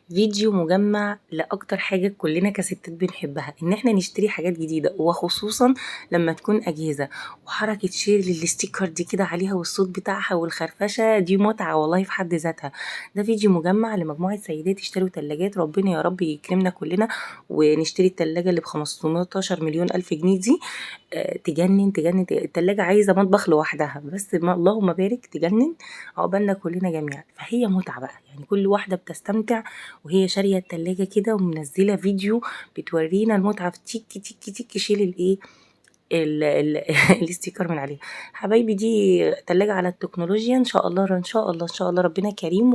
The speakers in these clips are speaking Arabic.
فيديو مجمع لاكتر حاجة كلنا كستات بنحبها، ان احنا نشتري حاجات جديدة، وخصوصا لما تكون اجهزة، وحركة شير للستيكر دي كده عليها والصوت بتاعها والخرفشة دي متعة والله في حد ذاتها. ده فيديو مجمع لمجموعة سيدات اشتروا تلاجات، ربنا يا رب يكرمنا كلنا ونشتري التلاجة اللي ب15 مليون الف جنيه دي. تجنن تجنن التلاجة عايزة مطبخ لوحدها، بس ما اللهم بارك تجنن عقبالنا كلنا جميعا. فهي متعة بقى، يعني كل واحدة بتستمتع وهي شارية التلاجة كده ومنزلة فيديو بتورينا المتعة في تيك تيك تيك شيل الايه الاستيكر من عليها. حبايبي دي تلاجة على التكنولوجيا، ان شاء الله ان شاء الله ان شاء الله ربنا كريم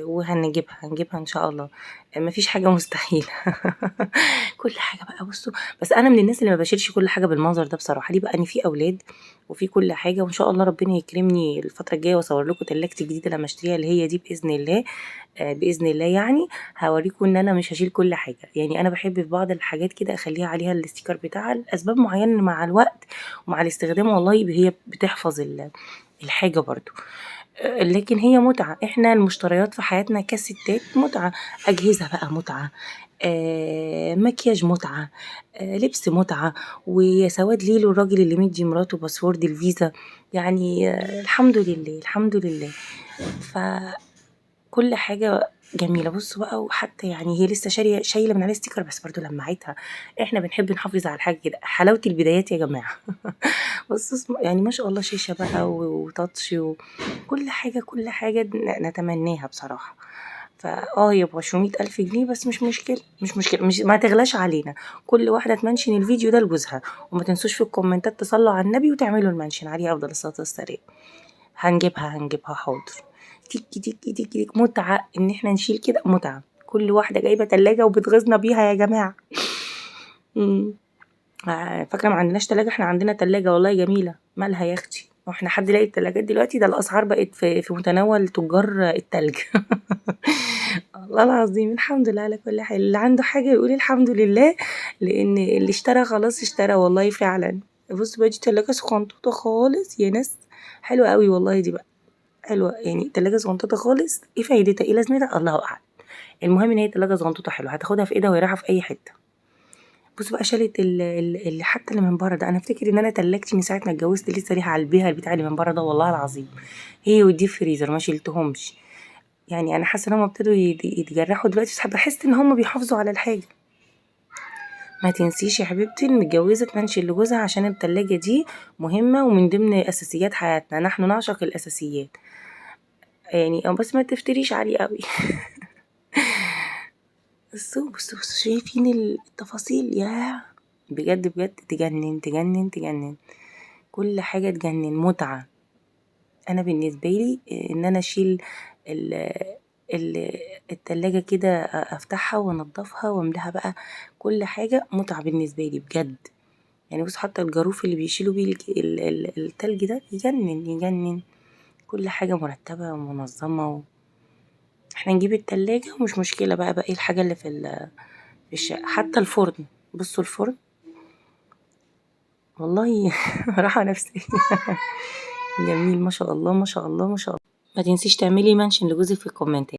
وهنجيبها ان شاء الله. مفيش حاجة مستحيلة. كل حاجة بقى بصوا، بس انا من الناس اللي ما بشيلش كل حاجة بالمنظر ده بصراحة، ليه بقى؟ ان في اولاد وفي كل حاجة، وان شاء الله ربنا يكرمني الفترة الجاية واصور لكم تلاجتي الجديدة لما اشتريها اللي هي دي باذن الله. باذن الله يعني هوريكم ان انا مش هشيل كل حاجه، يعني انا بحب في بعض الحاجات كده اخليها عليها الاستيكر بتاعها لاسباب معينه، مع الوقت ومع الاستخدام والله هي بتحفظ الحاجه برضو. لكن هي متعه، احنا المشتريات في حياتنا كستات متعه، اجهزه بقى متعه، مكياج متعه، لبس متعه، ويا سواد ليله الراجل اللي مدي مراته باسورد الفيزا، يعني الحمد لله الحمد لله. ف كل حاجة جميلة بصوا بقى، وحتى يعني هي لسه شايلة من عليه ستيكر بس برضو لمعتها. احنا بنحب نحافظ على الحاجة كده، حلاوة البدايات يا جماعة. بصوا يعني ما شاء الله شاشة بقى وتاتش وكل حاجة كل حاجة نتمناها بصراحة. هي ب200,000 جنيه بس مش مشكلة مش مشكلة، مش ما تغلاش علينا. كل واحدة تمنشن الفيديو ده لجوزها، وما تنسوش في الكومنتات تصلوا على النبي وتعملوا المنشن عليه أفضل الصلاة والسلام. هنجيبها حاضر. تيكي تيكي تيكي تيك متعة ان احنا نشيل كده، متعة كل واحدة جايبة تلاجة وبتغيظنا بيها يا جماعة. فاكرة ما عندناش تلاجة؟ احنا عندنا تلاجة والله جميلة، مالها يا اختي؟ واحنا حد لاقي التلاجات دلوقتي؟ ده الاسعار بقت في متناول تجار التلج. والله العظيم الحمد لله على كل حال، اللي عنده حاجة يقول الحمد لله، لان اللي اشترى خلاص اشترى والله فعلا. بص بقى دي تلاجة سخنطوطة خالص يا ناس، حلوة قوي والله دي بقى حلوة، يعني تلاجة صغنطوطة خالص. ايه فايدتها؟ ايه لازمتها؟ الله اعلم. المهم ان هي تلاجة صغنطوطة حلوة، هتاخدها في ايدها وهي رايحة في اي حتة. بص بقى شالت اللي حتى اللي من بره ده، انا افتكر ان انا تلاجتي من ساعة ما اتجوزت لسه ليها على البيها البتاع اللي من بره ده والله العظيم، هي والديب فريزر ما شلتهمش. يعني انا حاسة ان هم ابتدوا يتجرحوا دلوقتي، بس بحس ان هم بيحافظوا على الحاجة. ما تنسيش يا حبيبتي المتجوزة تمنشن لجوزها، عشان التلاجة دي مهمة ومن ضمن اساسيات حياتنا، نحن نعشق الاساسيات يعني. بس ما تفتريش عليه قوي. بصوا شايفين التفاصيل؟ ياه بجد بجد تجنن تجنن تجنن، كل حاجة تجنن متعة. انا بالنسبة لي ان انا اشيل ال ال التلاجة كده، افتحها وانضفها واملاها بقى، كل حاجة متعة بالنسبة لي بجد. يعني بص حتى الجاروف اللي بيشيلوا بيه التلج ده يجنن يجنن، كل حاجة مرتبة ومنظمة. احنا نجيب التلاجة ومش مشكلة بقى ايه الحاجة اللي في الشقة، حتى الفرن. بصوا الفرن والله راحة نفسية. جميل ما شاء الله ما شاء الله ما شاء الله. ما تنسيش تعملي منشن لجوزك في الكومنتات.